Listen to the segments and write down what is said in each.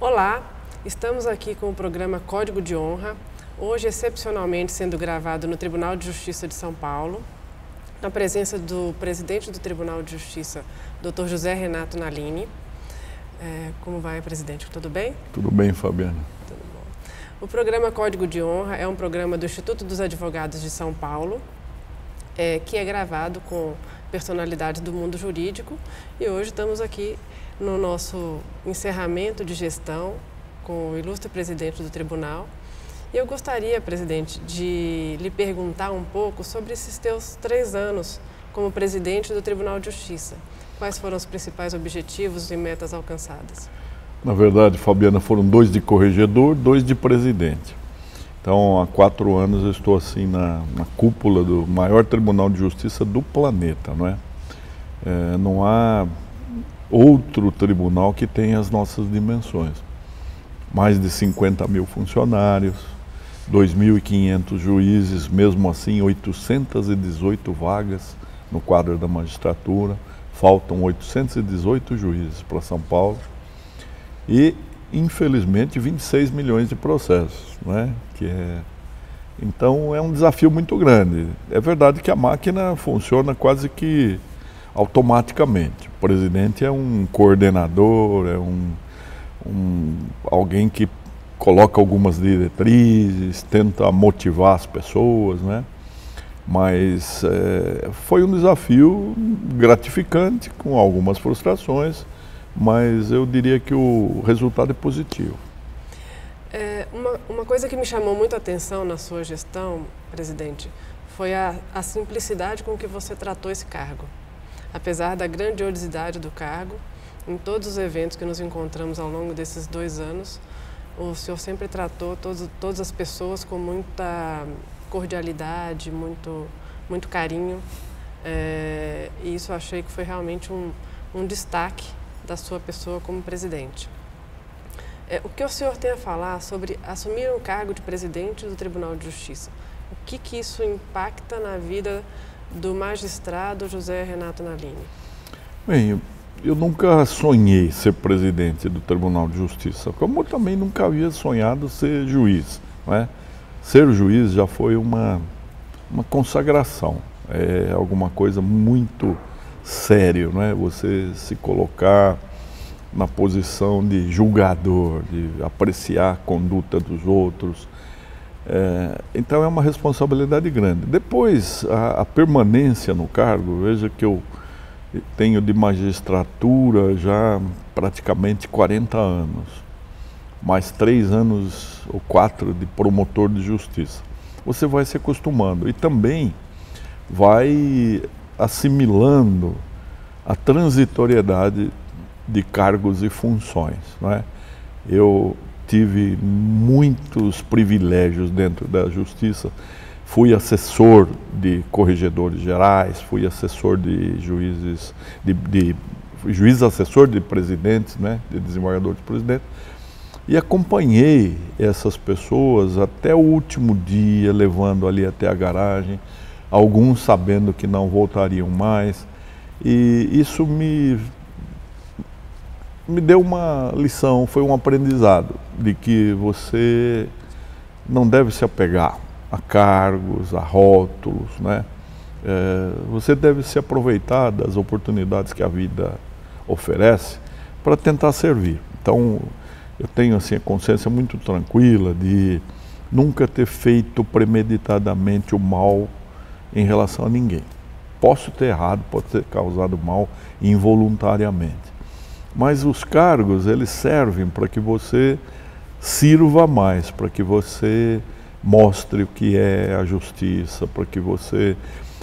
Olá, estamos aqui com o programa Código de Honra, hoje excepcionalmente sendo gravado no Tribunal de Justiça de São Paulo, na presença do presidente do Tribunal de Justiça, Dr. José Renato Nalini. Como vai, presidente? Tudo bem? Tudo bem, Fabiana. Tudo bom. O programa Código de Honra é um programa do Instituto dos Advogados de São Paulo, que é gravado com personalidades do mundo jurídico, e hoje estamos aqui no nosso encerramento de gestão com o ilustre presidente do tribunal. E eu gostaria, presidente, de lhe perguntar um pouco sobre esses teus 3 anos como presidente do Tribunal de Justiça. Quais foram os principais objetivos e metas alcançadas? Na verdade, Fabiana, foram 2 de corregedor, 2 de presidente. Então, há 4 anos eu estou assim na cúpula do maior Tribunal de Justiça do planeta, não é? Não há outro tribunal que tenha as nossas dimensões. Mais de 50 mil funcionários, 2.500 juízes, mesmo assim 818 vagas no quadro da magistratura, faltam 818 juízes para São Paulo e, infelizmente, 26 milhões de processos, né? Então é um desafio muito grande. É verdade que a máquina funciona quase que automaticamente. O presidente é um coordenador, é alguém que coloca algumas diretrizes, tenta motivar as pessoas, né? Mas foi um desafio gratificante, com algumas frustrações, mas eu diria que o resultado é positivo. Uma coisa que me chamou muito a atenção na sua gestão, presidente, foi a simplicidade com que você tratou esse cargo. Apesar da grandiosidade do cargo, em todos os eventos que nos encontramos ao longo desses 2 anos, o senhor sempre tratou todas as pessoas com muita cordialidade, muito carinho, e isso eu achei que foi realmente um destaque da sua pessoa como presidente. O que o senhor tem a falar sobre assumir o cargo de presidente do Tribunal de Justiça? O que isso impacta na vida do magistrado José Renato Nalini? Bem, eu nunca sonhei ser presidente do Tribunal de Justiça, como eu também nunca havia sonhado ser juiz, não é? Ser juiz já foi uma consagração, é alguma coisa muito séria, não é? Você se colocar na posição de julgador, de apreciar a conduta dos outros. Então é uma responsabilidade grande. Depois, a permanência no cargo, veja que eu tenho de magistratura já praticamente 40 anos, mais 3 anos ou 4 de promotor de justiça. Você vai se acostumando e também vai assimilando a transitoriedade de cargos e funções, não é? Eu tive muitos privilégios dentro da justiça. Fui assessor de corregedores gerais, fui assessor de juízes, juiz assessor de presidentes, né, de desembargador de presidente, e acompanhei essas pessoas até o último dia, levando ali até a garagem, alguns sabendo que não voltariam mais, e isso me deu uma lição, foi um aprendizado de que você não deve se apegar a cargos, a rótulos, né? Você deve se aproveitar das oportunidades que a vida oferece para tentar servir. Então, eu tenho assim a consciência muito tranquila de nunca ter feito premeditadamente o mal em relação a ninguém. Posso ter errado, pode ter causado mal involuntariamente. Mas os cargos, eles servem para que você sirva mais, para que você mostre o que é a justiça, para que você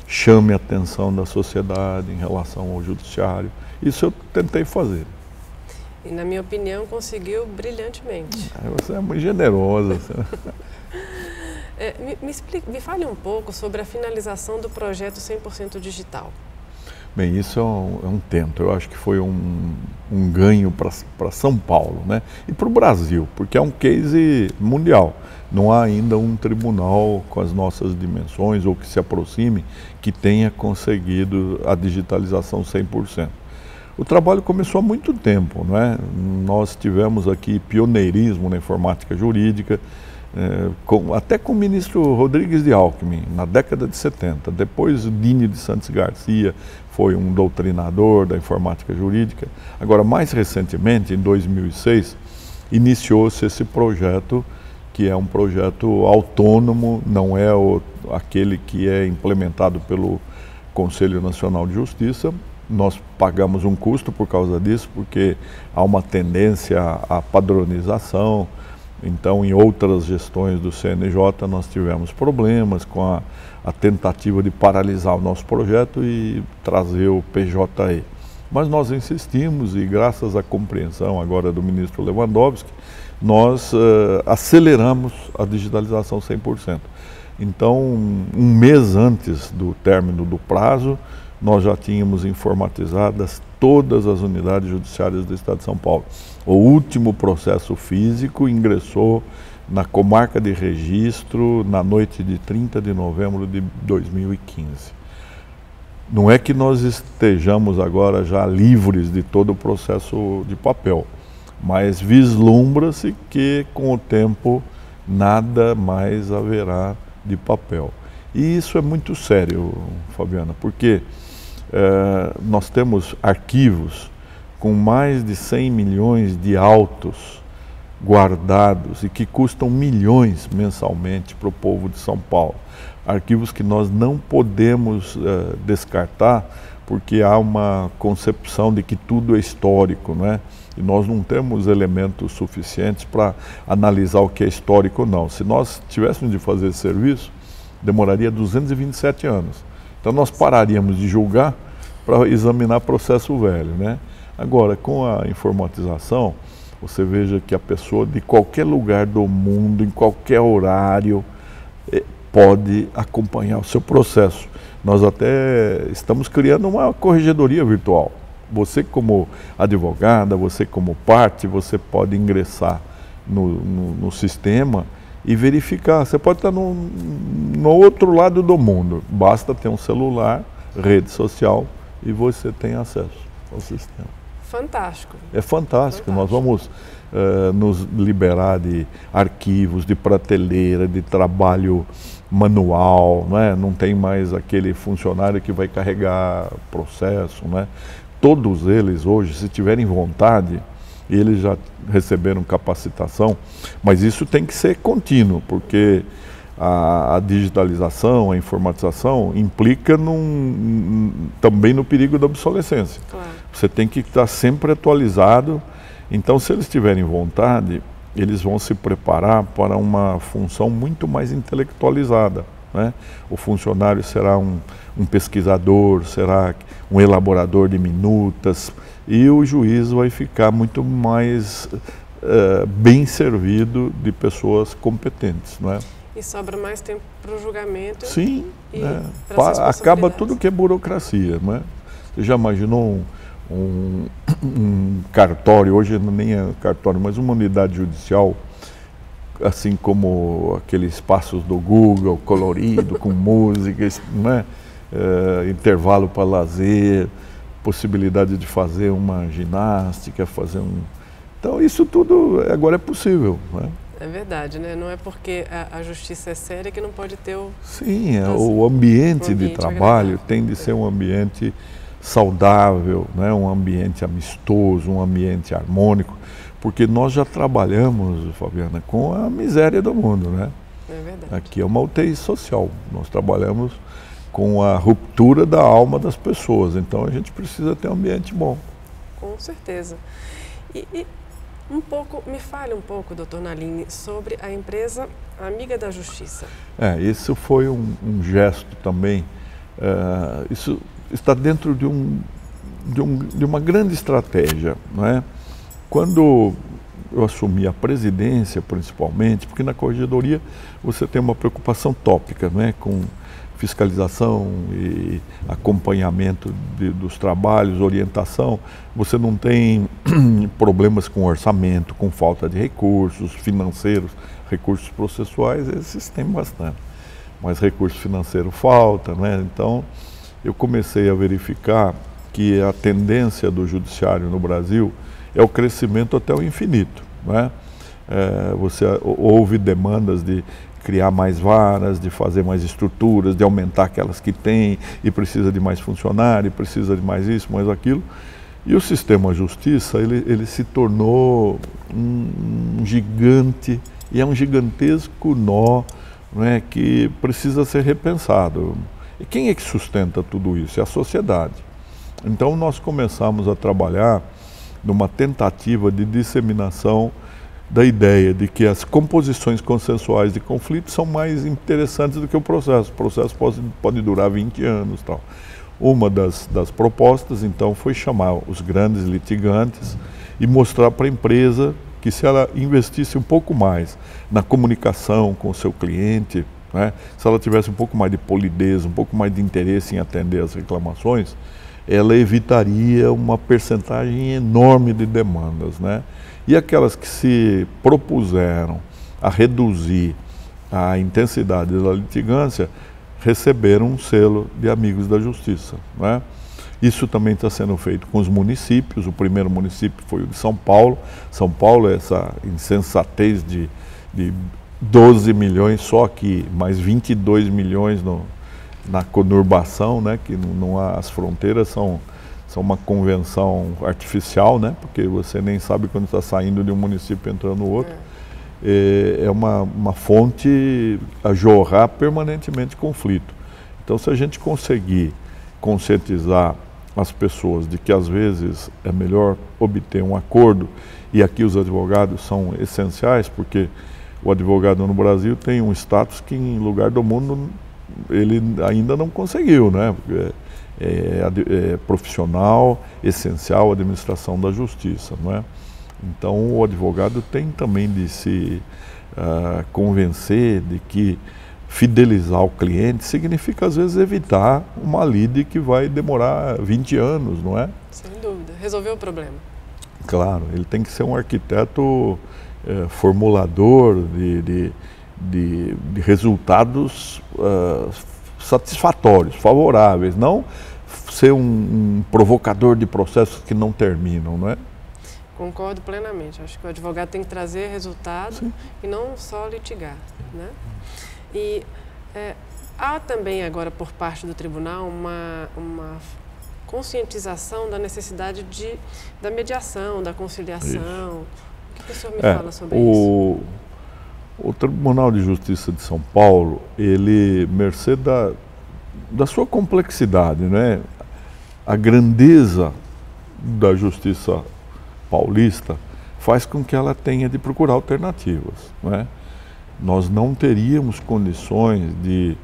chame a atenção da sociedade em relação ao judiciário. Isso eu tentei fazer. E, na minha opinião, conseguiu brilhantemente. Você é muito generosa. Me fale um pouco sobre a finalização do projeto 100% digital. Bem, isso é um tento. Eu acho que foi um ganho para São Paulo, né? E para o Brasil, porque é um case mundial. Não há ainda um tribunal com as nossas dimensões ou que se aproxime, que tenha conseguido a digitalização 100%. O trabalho começou há muito tempo, não é? Nós tivemos aqui pioneirismo na informática jurídica, até com o ministro Rodrigues de Alckmin, na década de 70. Depois o Dini de Santos Garcia foi um doutrinador da informática jurídica. Agora, mais recentemente, em 2006, iniciou-se esse projeto, que é um projeto autônomo, não é aquele que é implementado pelo Conselho Nacional de Justiça. Nós pagamos um custo por causa disso, porque há uma tendência à padronização. Então, em outras gestões do CNJ, nós tivemos problemas com a tentativa de paralisar o nosso projeto e trazer o PJE. Mas nós insistimos e, graças à compreensão agora do ministro Lewandowski, nós aceleramos a digitalização 100%. Então, um mês antes do término do prazo, nós já tínhamos informatizadas todas as unidades judiciárias do Estado de São Paulo. O último processo físico ingressou na comarca de registro na noite de 30 de novembro de 2015. Não é que nós estejamos agora já livres de todo o processo de papel, mas vislumbra-se que com o tempo nada mais haverá de papel. E isso é muito sério, Fabiana, porque nós temos arquivos com mais de 100 milhões de autos guardados e que custam milhões mensalmente para o povo de São Paulo. Arquivos que nós não podemos descartar, porque há uma concepção de que tudo é histórico, não é? E nós não temos elementos suficientes para analisar o que é histórico ou não. Se nós tivéssemos de fazer esse serviço, demoraria 227 anos. Então nós pararíamos de julgar para examinar processo velho, né? Agora, com a informatização, você veja que a pessoa de qualquer lugar do mundo, em qualquer horário, pode acompanhar o seu processo. Nós até estamos criando uma corregedoria virtual. Você como advogada, você como parte, você pode ingressar no sistema e verificar. Você pode estar no outro lado do mundo. Basta ter um celular, rede social e você tem acesso ao sistema. Fantástico. É fantástico. Nós vamos nos liberar de arquivos, de prateleira, de trabalho manual, né? Não tem mais aquele funcionário que vai carregar processo, né? Todos eles hoje, se tiverem vontade, eles já receberam capacitação, mas isso tem que ser contínuo, porque a digitalização, a informatização implica também no perigo da obsolescência. Claro. Você tem que estar sempre atualizado. Então, se eles tiverem vontade, eles vão se preparar para uma função muito mais intelectualizada, né? O funcionário será um pesquisador, será um elaborador de minutas, e o juiz vai ficar muito mais bem servido de pessoas competentes, não é? E sobra mais tempo para o julgamento. Sim, e acaba tudo que é burocracia, não é? Você já imaginou um cartório, hoje nem é cartório, mas uma unidade judicial, assim como aqueles espaços do Google, colorido, com música, não é? Intervalo para lazer, possibilidade de fazer uma ginástica, Então, isso tudo agora é possível, não é? É verdade, né? Não é porque a justiça é séria que não pode ter o... Sim, o ambiente de trabalho tem de ser um ambiente saudável, né? Um ambiente amistoso, um ambiente harmônico, porque nós já trabalhamos, Fabiana, com a miséria do mundo, né? É verdade. Aqui é uma UTI social, nós trabalhamos com a ruptura da alma das pessoas, então a gente precisa ter um ambiente bom. Com certeza. Me fale um pouco, doutor Nalini, sobre a empresa Amiga da Justiça. Isso foi um gesto também, isso está dentro de uma grande estratégia, não é? Quando eu assumi a presidência, principalmente, porque na corregedoria você tem uma preocupação tópica, né, com fiscalização e acompanhamento dos trabalhos, orientação. Você não tem problemas com orçamento, com falta de recursos financeiros, recursos processuais, esses tem bastante. Mas recurso financeiro falta, né? Então, eu comecei a verificar que a tendência do judiciário no Brasil é o crescimento até o infinito, né? Você ouve demandas de criar mais varas, de fazer mais estruturas, de aumentar aquelas que tem, e precisa de mais funcionário, precisa de mais isso, mais aquilo. E o sistema justiça, ele se tornou um gigante, e é um gigantesco nó, né, que precisa ser repensado. E quem é que sustenta tudo isso? É a sociedade. Então nós começamos a trabalhar numa tentativa de disseminação da ideia de que as composições consensuais de conflito são mais interessantes do que o processo. O processo pode durar 20 anos. Tal. Uma das propostas, então, foi chamar os grandes litigantes e mostrar para a empresa que se ela investisse um pouco mais na comunicação com o seu cliente, né, se ela tivesse um pouco mais de polidez, um pouco mais de interesse em atender as reclamações, ela evitaria uma percentagem enorme de demandas, né? E aquelas que se propuseram a reduzir a intensidade da litigância receberam um selo de amigos da justiça, né? Isso também está sendo feito com os municípios. O primeiro município foi o de São Paulo. São Paulo é essa insensatez de 12 milhões só aqui, mais 22 milhões na conurbação, né? Que não há, as fronteiras são uma convenção artificial, né? Porque você nem sabe quando está saindo de um município entrando no outro. É uma fonte a jorrar permanentemente conflito. Então, se a gente conseguir conscientizar as pessoas de que às vezes é melhor obter um acordo, e aqui os advogados são essenciais, porque o advogado no Brasil tem um status que em lugar do mundo ele ainda não conseguiu, né? É profissional, essencial, a administração da justiça, não é? Então o advogado tem também de se convencer de que fidelizar o cliente significa às vezes evitar uma lide que vai demorar 20 anos, não é? Sem dúvida, resolver o problema. Claro, ele tem que ser um arquiteto formulador de resultados satisfatórios, favoráveis, não ser um provocador de processos que não terminam, não é? Concordo plenamente. Acho que o advogado tem que trazer resultado. Sim. E não só litigar, né? E há também agora por parte do tribunal uma conscientização da necessidade da mediação, da conciliação. Isso. O que o senhor me fala sobre isso? O Tribunal de Justiça de São Paulo, ele, mercê da sua complexidade, né? A grandeza da justiça paulista faz com que ela tenha de procurar alternativas, né? Nós não teríamos condições de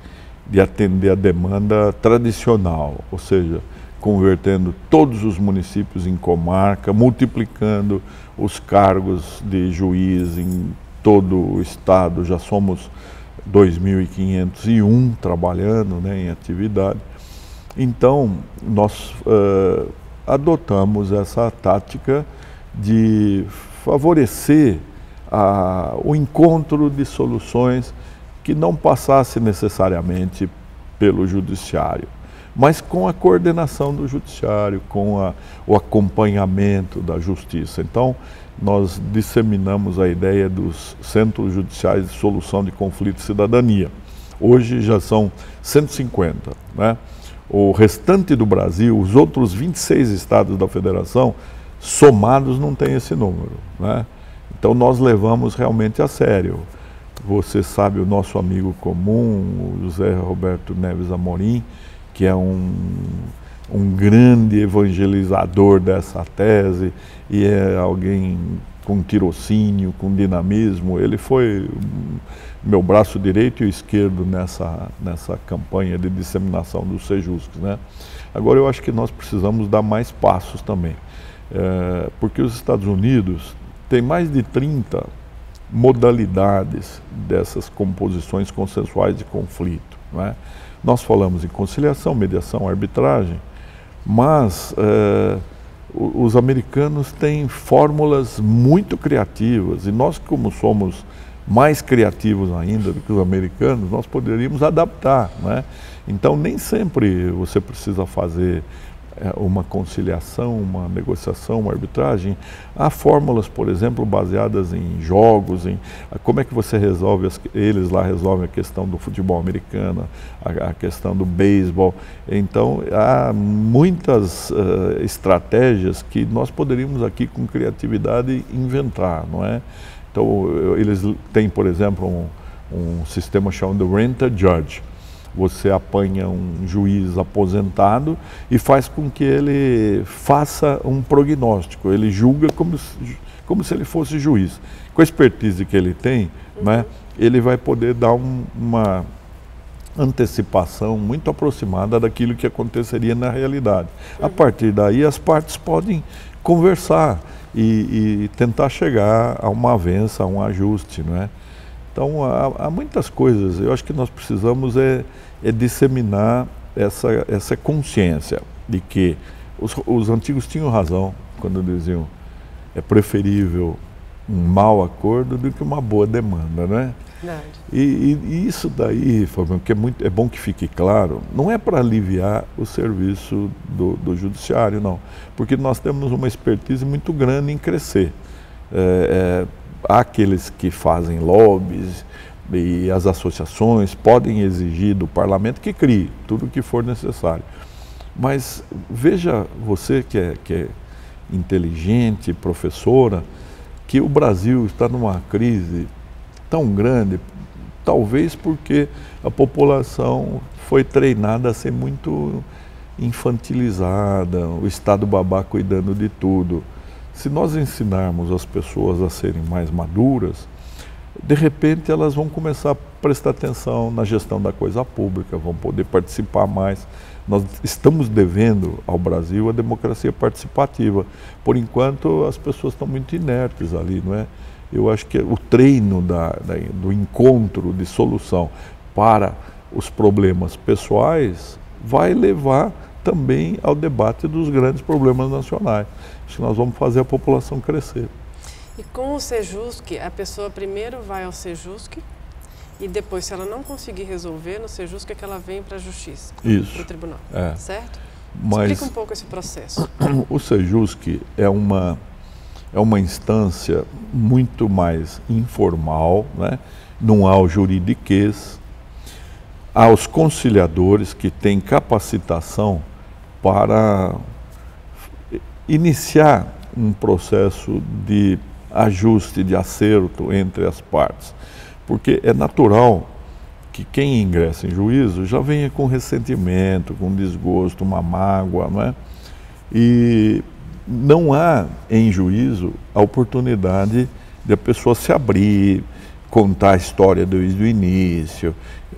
atender a demanda tradicional, ou seja, convertendo todos os municípios em comarca, multiplicando os cargos de juiz em todo o estado. Já somos 2.501 trabalhando, né, em atividade. Então, nós adotamos essa tática de favorecer o encontro de soluções que não passasse necessariamente pelo judiciário, mas com a coordenação do judiciário, com o acompanhamento da justiça. Então, nós disseminamos a ideia dos centros judiciais de solução de conflito e cidadania. Hoje já são 150, né? O restante do Brasil, os outros 26 estados da federação, somados não tem esse número, né? Então nós levamos realmente a sério. Você sabe, o nosso amigo comum, o José Roberto Neves Amorim, que é um grande evangelizador dessa tese e é alguém com tirocínio, com dinamismo. Ele foi meu braço direito e esquerdo nessa campanha de disseminação dos Sejuscs, né? Agora eu acho que nós precisamos dar mais passos também, porque os Estados Unidos têm mais de 30 modalidades dessas composições consensuais de conflito, né? Nós falamos em conciliação, mediação, arbitragem, mas os americanos têm fórmulas muito criativas, e nós, como somos mais criativos ainda do que os americanos, nós poderíamos adaptar, né? Então nem sempre você precisa fazer uma conciliação, uma negociação, uma arbitragem. Há fórmulas, por exemplo, baseadas em jogos, em como é que você resolve, eles lá resolvem a questão do futebol americano, a questão do beisebol. Então, há muitas estratégias que nós poderíamos aqui, com criatividade, inventar, não é? Então, eles têm, por exemplo, um sistema chamado Rent-a-Judge. Você apanha um juiz aposentado e faz com que ele faça um prognóstico. Ele julga como se ele fosse juiz. Com a expertise que ele tem, né, ele vai poder dar uma antecipação muito aproximada daquilo que aconteceria na realidade. A partir daí, as partes podem conversar e tentar chegar a uma avença, a um ajuste, não é? Então, há muitas coisas. Eu acho que nós precisamos disseminar essa consciência de que os antigos tinham razão quando diziam é preferível um mau acordo do que uma boa demanda, né? E isso daí, Fabiano, que é bom que fique claro, não é para aliviar o serviço do judiciário, não. Porque nós temos uma expertise muito grande em crescer. Há aqueles que fazem lobbies e as associações podem exigir do parlamento que crie tudo o que for necessário. Mas veja você que é inteligente, professora, que o Brasil está numa crise tão grande, talvez porque a população foi treinada a ser muito infantilizada, o Estado babá cuidando de tudo. Se nós ensinarmos as pessoas a serem mais maduras, de repente elas vão começar a prestar atenção na gestão da coisa pública, vão poder participar mais. Nós estamos devendo ao Brasil a democracia participativa. Por enquanto, as pessoas estão muito inertes ali, não é? Eu acho que o treino do encontro de solução para os problemas pessoais vai levar também ao debate dos grandes problemas nacionais. Acho que nós vamos fazer a população crescer. E com o Sejusc, a pessoa primeiro vai ao Sejusc e depois, se ela não conseguir resolver no Sejusc, é que ela vem para a Justiça, para o Tribunal, certo? Mas explica um pouco esse processo. O Sejusc é uma instância muito mais informal, né? Não há o juridiquês, há os conciliadores que têm capacitação para iniciar um processo de ajuste, de acerto entre as partes. Porque é natural que quem ingressa em juízo já venha com ressentimento, com desgosto, uma mágoa, não é? E não há em juízo a oportunidade de a pessoa se abrir, contar a história desde o início,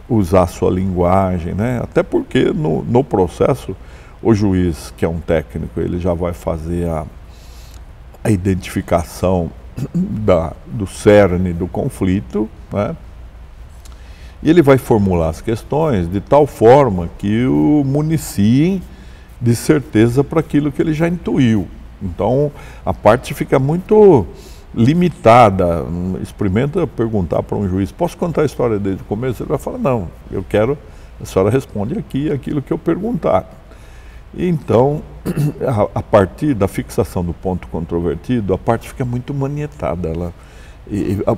usar a sua linguagem, né? Até porque no processo o juiz, que é um técnico, ele já vai fazer a identificação do cerne do conflito, né? E ele vai formular as questões de tal forma que o municiem de certeza para aquilo que ele já intuiu. Então, a parte fica muito limitada. Experimenta perguntar para um juiz, posso contar a história desde o começo? Ele vai falar, não, eu quero, a senhora responde aqui aquilo que eu perguntar. Então, a partir da fixação do ponto controvertido, a parte fica muito manietada.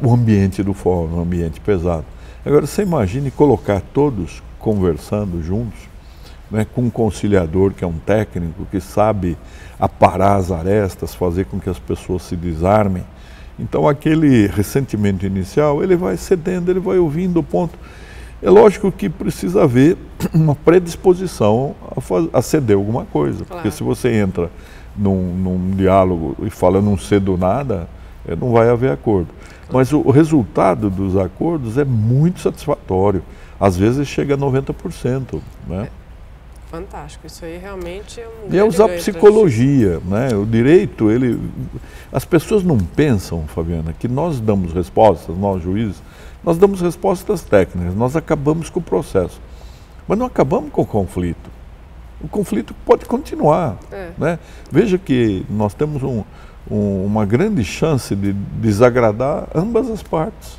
O ambiente do fórum, um ambiente pesado. Agora, você imagine colocar todos conversando juntos, né, com um conciliador que é um técnico, que sabe aparar as arestas, fazer com que as pessoas se desarmem. Então, aquele ressentimento inicial, ele vai cedendo, ele vai ouvindo o ponto. É lógico que precisa haver uma predisposição a ceder alguma coisa. Claro. Porque se você entra num diálogo e fala, eu não cedo nada, não vai haver acordo. Mas o resultado dos acordos é muito satisfatório. Às vezes chega a 90%. Né? Fantástico, isso aí realmente é um E é usar psicologia, né? O direito, as pessoas não pensam, Fabiana, que nós damos respostas, nós juízes, nós damos respostas técnicas, nós acabamos com o processo, mas não acabamos com o conflito. O conflito pode continuar, né? Veja que nós temos uma grande chance de desagradar ambas as partes.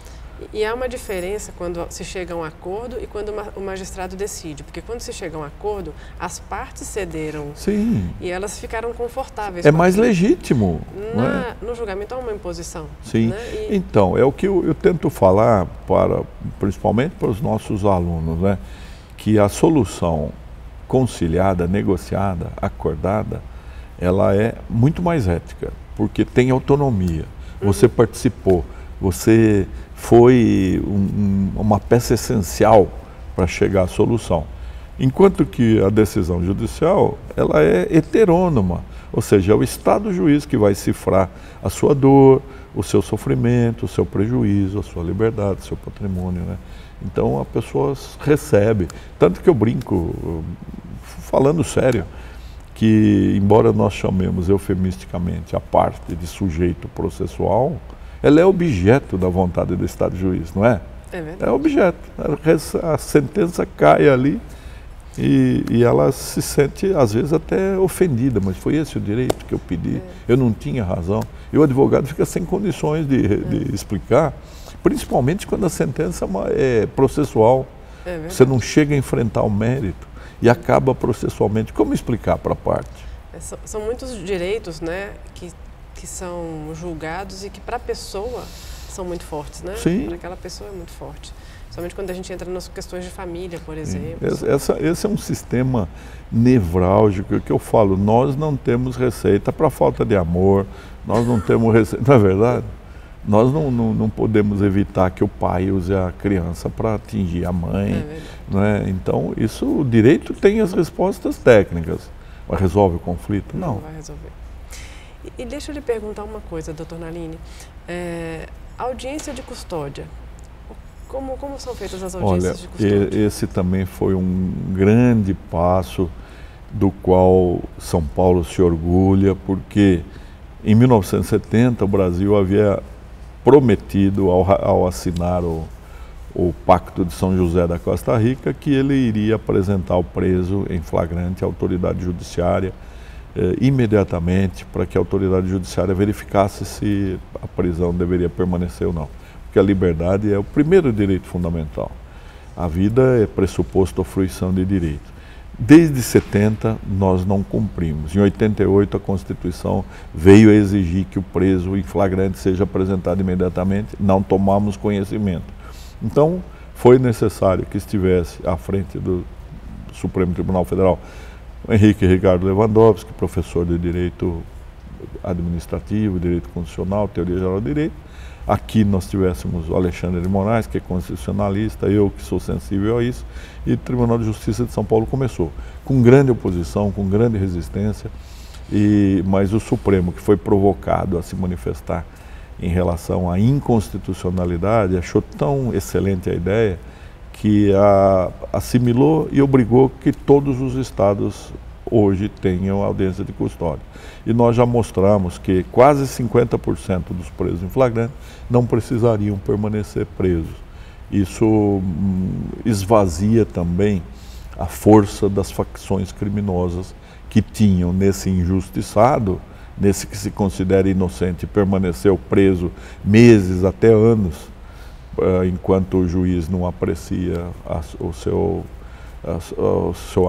E há uma diferença quando se chega a um acordo e quando o magistrado decide, porque quando se chega a um acordo, as partes cederam. Sim. E elas ficaram confortáveis. É mais legítimo. No julgamento há uma imposição. Sim. Né? Então, é o que eu tento falar, principalmente para os nossos alunos, né? Que a solução conciliada, negociada, acordada, ela é muito mais ética, porque tem autonomia. Você participou, você foi uma peça essencial para chegar à solução. Enquanto que a decisão judicial, ela é heterônoma, ou seja, é o Estado juiz que vai cifrar a sua dor, o seu sofrimento, o seu prejuízo, a sua liberdade, o seu patrimônio, né? Então a pessoa recebe. Tanto que eu brinco, falando sério, que embora nós chamemos eufemisticamente a parte de sujeito processual, ela é objeto da vontade do Estado juiz, não é? É verdade. É objeto. A sentença cai ali e ela se sente, às vezes, até ofendida, mas foi esse o direito que eu pedi, eu não tinha razão. E o advogado fica sem condições de explicar, principalmente quando a sentença é processual. Você não chega a enfrentar o mérito e acaba processualmente. Como explicar para a parte? São muitos direitos, né, que são julgados e que para a pessoa são muito fortes, né? Sim. Para aquela pessoa é muito forte. Somente quando a gente entra nas questões de família, por exemplo. Esse é um sistema nevrálgico que eu falo, nós não temos receita para falta de amor, nós não temos receita, não é verdade? Nós não podemos evitar que o pai use a criança para atingir a mãe, não é? Então, o direito tem as respostas técnicas. Mas resolve o conflito? Não. Não vai resolver. E deixa eu lhe perguntar uma coisa, doutor Nalini. Audiência de custódia. Como são feitas as audiências de custódia? Olha, esse também foi um grande passo do qual São Paulo se orgulha, porque em 1970 o Brasil havia prometido, ao assinar o Pacto de São José da Costa Rica, que ele iria apresentar o preso em flagrante à autoridade judiciária imediatamente, para que a autoridade judiciária verificasse se a prisão deveria permanecer ou não. Porque a liberdade é o primeiro direito fundamental. A vida é pressuposto à fruição de direito. Desde 70 nós não cumprimos. Em 88 a Constituição veio a exigir que o preso em flagrante seja apresentado imediatamente, não tomamos conhecimento. Então foi necessário que estivesse à frente do Supremo Tribunal Federal Henrique Ricardo Lewandowski, professor de Direito Administrativo, Direito Constitucional, Teoria Geral do Direito. Aqui nós tivéssemos o Alexandre de Moraes, que é constitucionalista, eu que sou sensível a isso, e o Tribunal de Justiça de São Paulo começou, com grande oposição, com grande resistência, mas o Supremo, que foi provocado a se manifestar em relação à inconstitucionalidade, achou tão excelente a ideia que assimilou e obrigou que todos os estados hoje tenham audiência de custódia. E nós já mostramos que quase 50% dos presos em flagrante não precisariam permanecer presos. Isso esvazia também a força das facções criminosas que tinham nesse injustiçado, nesse que se considera inocente, permaneceu preso meses até anos, enquanto o juiz não aprecia o seu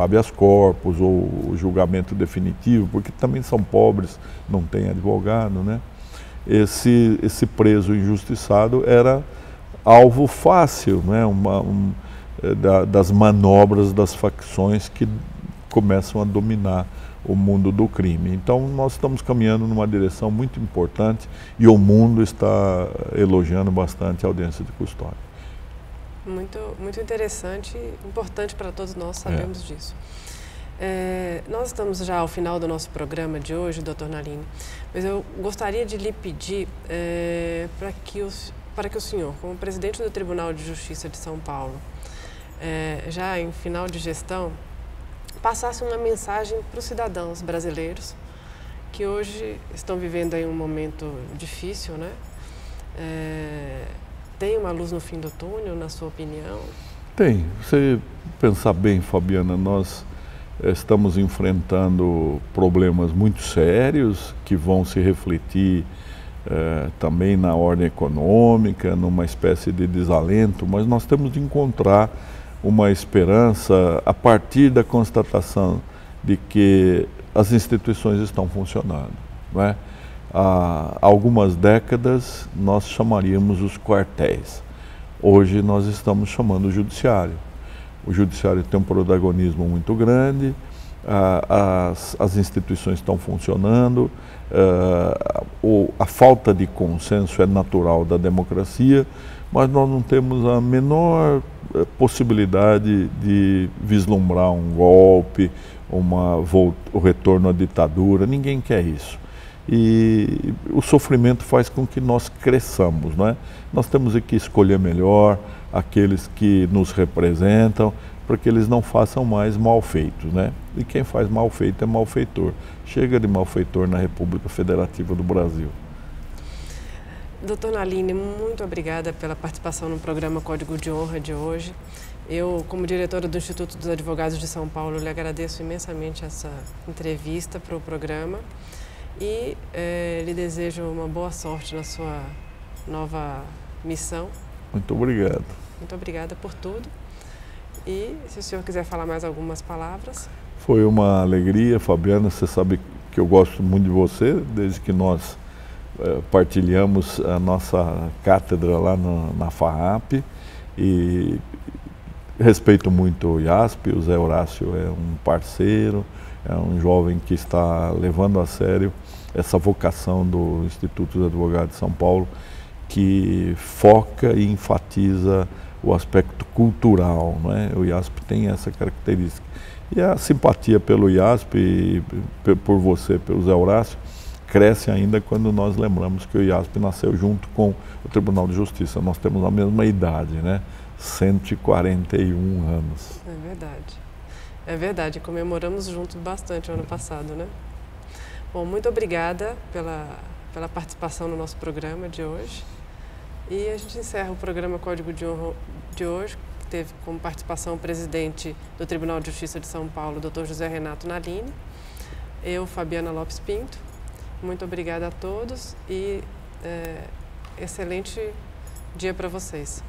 habeas corpus ou o julgamento definitivo, porque também são pobres, não têm advogado, né? Esse preso injustiçado era alvo fácil, né? Das manobras das facções que começam a dominar o mundo do crime. Então nós estamos caminhando numa direção muito importante e o mundo está elogiando bastante a audiência de custódia. Muito, muito interessante e importante para todos nós sabermos disso. Nós estamos já ao final do nosso programa de hoje, doutor Nalini, mas eu gostaria de lhe pedir para que o senhor, como presidente do Tribunal de Justiça de São Paulo, já em final de gestão, passasse uma mensagem para os cidadãos brasileiros que hoje estão vivendo aí um momento difícil, né? Tem uma luz no fim do túnel, na sua opinião? Tem. Você pensar bem, Fabiana, nós estamos enfrentando problemas muito sérios que vão se refletir também na ordem econômica, numa espécie de desalento, mas nós temos de encontrar uma esperança a partir da constatação de que as instituições estão funcionando, não é? Há algumas décadas nós chamaríamos os quartéis. Hoje nós estamos chamando o judiciário. O judiciário tem um protagonismo muito grande, as instituições estão funcionando, a falta de consenso é natural da democracia, mas nós não temos a menor possibilidade de vislumbrar um golpe, o retorno à ditadura. Ninguém quer isso. E o sofrimento faz com que nós cresçamos, não é? Nós temos que escolher melhor aqueles que nos representam, para que eles não façam mais malfeitos, né? E quem faz malfeito é malfeitor. Chega de malfeitor na República Federativa do Brasil. Doutor Naline, muito obrigada pela participação no programa Código de Honra de hoje. Eu, como diretora do Instituto dos Advogados de São Paulo, lhe agradeço imensamente essa entrevista para o programa e lhe desejo uma boa sorte na sua nova missão. Muito obrigado. Muito obrigada por tudo. E se o senhor quiser falar mais algumas palavras. Foi uma alegria, Fabiana. Você sabe que eu gosto muito de você, desde que nós partilhamos a nossa cátedra lá na FAAP. E respeito muito o IASP, o Zé Horácio é um parceiro, é um jovem que está levando a sério essa vocação do Instituto dos Advogados de São Paulo, que foca e enfatiza o aspecto cultural, não é? O IASP tem essa característica. E a simpatia pelo IASP e por você, pelo Zé Horácio, cresce ainda quando nós lembramos que o IASP nasceu junto com o Tribunal de Justiça. Nós temos a mesma idade, né? 141 anos. É verdade. É verdade, comemoramos juntos bastante o ano passado, né? Bom, muito obrigada pela participação no nosso programa de hoje. E a gente encerra o programa Código de Honra de hoje, que teve como participação o presidente do Tribunal de Justiça de São Paulo, Dr. José Renato Naline, eu, Fabiana Lopes Pinto. Muito obrigada a todos e excelente dia para vocês.